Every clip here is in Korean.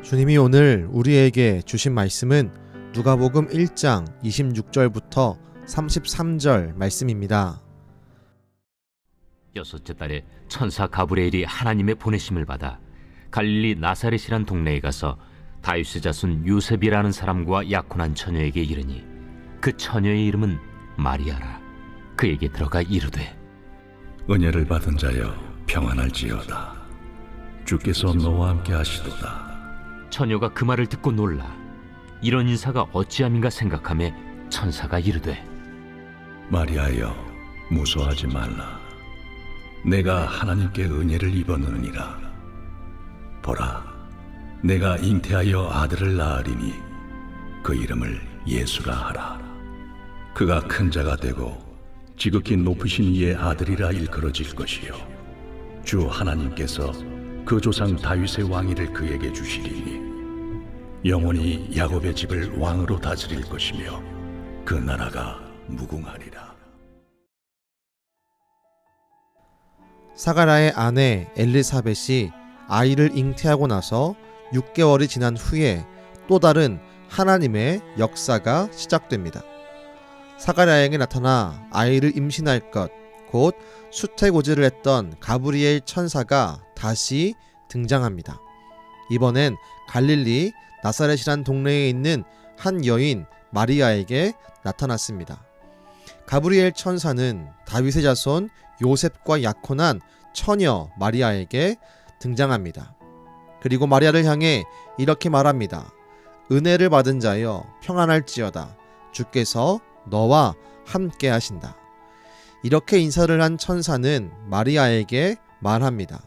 주님이 오늘 우리에게 주신 말씀은 누가복음 1장 26절부터 33절 말씀입니다. 여섯째 달에 천사 가브리엘이 하나님의 보내심을 받아 갈릴리 나사렛이란 동네에 가서 다윗의 자손 요셉이라는 사람과 약혼한 처녀에게 이르니 그 처녀의 이름은 마리아라. 그에게 들어가 이르되, 은혜를 받은 자여 평안할지어다. 주께서 너와 함께 하시도다. 처녀가 그 말을 듣고 놀라 이런 인사가 어찌함인가 생각하며 천사가 이르되, 마리아여 무서워하지 말라. 내가 하나님께 은혜를 입었느니라. 보라, 내가 잉태하여 아들을 낳으리니 그 이름을 예수라 하라. 그가 큰 자가 되고 지극히 높으신 이의 아들이라 일컬어질 것이요 주 하나님께서 그 조상 다윗의 왕위를 그에게 주시리니 영원히 야곱의 집을 왕으로 다스릴 것이며 그 나라가 무궁하리라. 사가랴의 아내 엘리사벳이 아이를 잉태하고 나서 6개월이 지난 후에 또 다른 하나님의 역사가 시작됩니다. 사가랴에게 나타나 아이를 임신할 것, 곧 수태고지를 했던 가브리엘 천사가 다시 등장합니다. 이번엔 갈릴리 나사렛이란 동네에 있는 한 여인 마리아에게 나타났습니다. 가브리엘 천사는 다윗의 자손 요셉과 약혼한 처녀 마리아에게 등장합니다. 그리고 마리아를 향해 이렇게 말합니다. 은혜를 받은 자여 평안할지어다. 주께서 너와 함께 하신다. 이렇게 인사를 한 천사는 마리아에게 말합니다.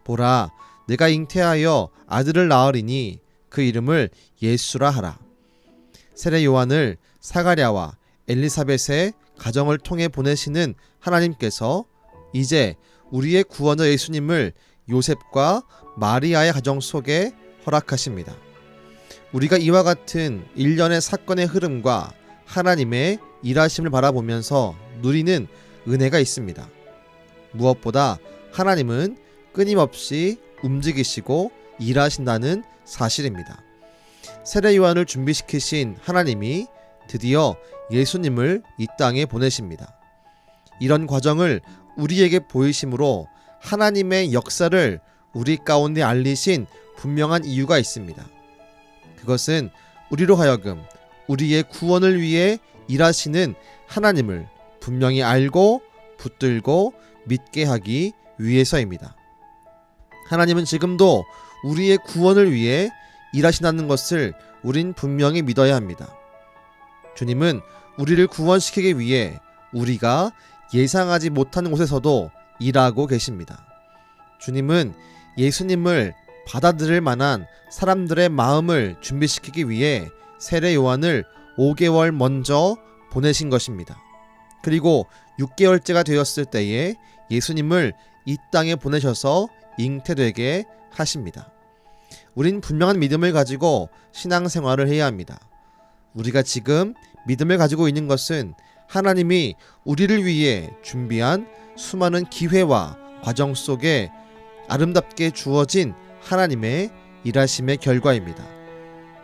보라, 내가 잉태하여 아들을 낳으리니 그 이름을 예수라 하라. 세례 요한을 사가랴와 엘리사벳의 가정을 통해 보내시는 하나님께서 이제 우리의 구원자 예수님을 요셉과 마리아의 가정 속에 허락하십니다. 우리가 이와 같은 일련의 사건의 흐름과 하나님의 일하심을 바라보면서 누리는 은혜가 있습니다. 무엇보다 하나님은 끊임없이 움직이시고 일하신다는 사실입니다. 세례 요한을 준비시키신 하나님이 드디어 예수님을 이 땅에 보내십니다. 이런 과정을 우리에게 보이심으로 하나님의 역사를 우리 가운데 알리신 분명한 이유가 있습니다. 그것은 우리로 하여금 우리의 구원을 위해 일하시는 하나님을 분명히 알고 붙들고 믿게 하기 위해서입니다. 하나님은 지금도 우리의 구원을 위해 일하신다는 것을 우린 분명히 믿어야 합니다. 주님은 우리를 구원시키기 위해 우리가 예상하지 못하는 곳에서도 일하고 계십니다. 주님은 예수님을 받아들일 만한 사람들의 마음을 준비시키기 위해 세례 요한을 5개월 먼저 보내신 것입니다. 그리고 6개월째가 되었을 때에 예수님을 이 땅에 보내셔서 잉태되게 하십니다. 우린 분명한 믿음을 가지고 신앙생활을 해야 합니다. 우리가 지금 믿음을 가지고 있는 것은 하나님이 우리를 위해 준비한 수많은 기회와 과정 속에 아름답게 주어진 하나님의 일하심의 결과입니다.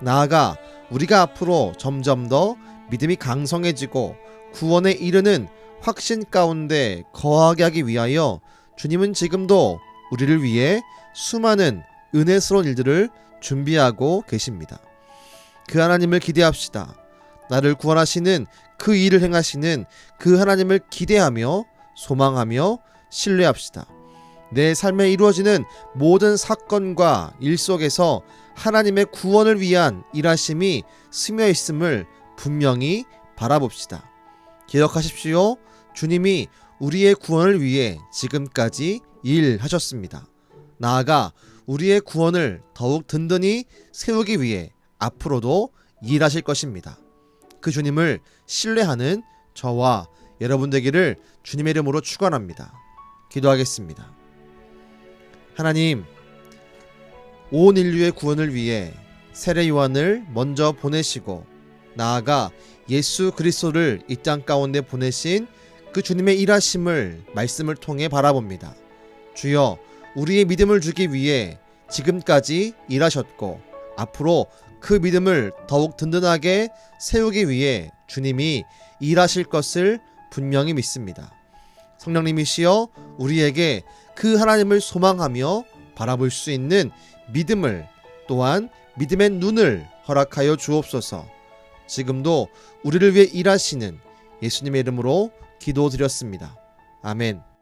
나아가 우리가 앞으로 점점 더 믿음이 강성해지고 구원에 이르는 확신 가운데 거하게 하기 위하여 주님은 지금도 우리를 위해 수많은 은혜스러운 일들을 준비하고 계십니다. 그 하나님을 기대합시다. 나를 구원하시는 그 일을 행하시는 그 하나님을 기대하며 소망하며 신뢰합시다. 내 삶에 이루어지는 모든 사건과 일 속에서 하나님의 구원을 위한 일하심이 스며 있음을 분명히 바라봅시다. 기억하십시오. 주님이 우리의 구원을 위해 지금까지 일하셨습니다. 나아가 우리의 구원을 더욱 든든히 세우기 위해 앞으로도 일하실 것입니다. 그 주님을 신뢰하는 저와 여러분 되기를 주님의 이름으로 축원합니다. 기도하겠습니다. 하나님, 온 인류의 구원을 위해 세례 요한을 먼저 보내시고 나아가 예수 그리스도를 이 땅 가운데 보내신 그 주님의 일하심을 말씀을 통해 바라봅니다. 주여, 우리의 믿음을 주기 위해 지금까지 일하셨고 앞으로 그 믿음을 더욱 든든하게 세우기 위해 주님이 일하실 것을 분명히 믿습니다. 성령님이시여 우리에게 그 하나님을 소망하며 바라볼 수 있는 믿음을, 또한 믿음의 눈을 허락하여 주옵소서. 지금도 우리를 위해 일하시는 예수님의 이름으로 기도드렸습니다. 아멘.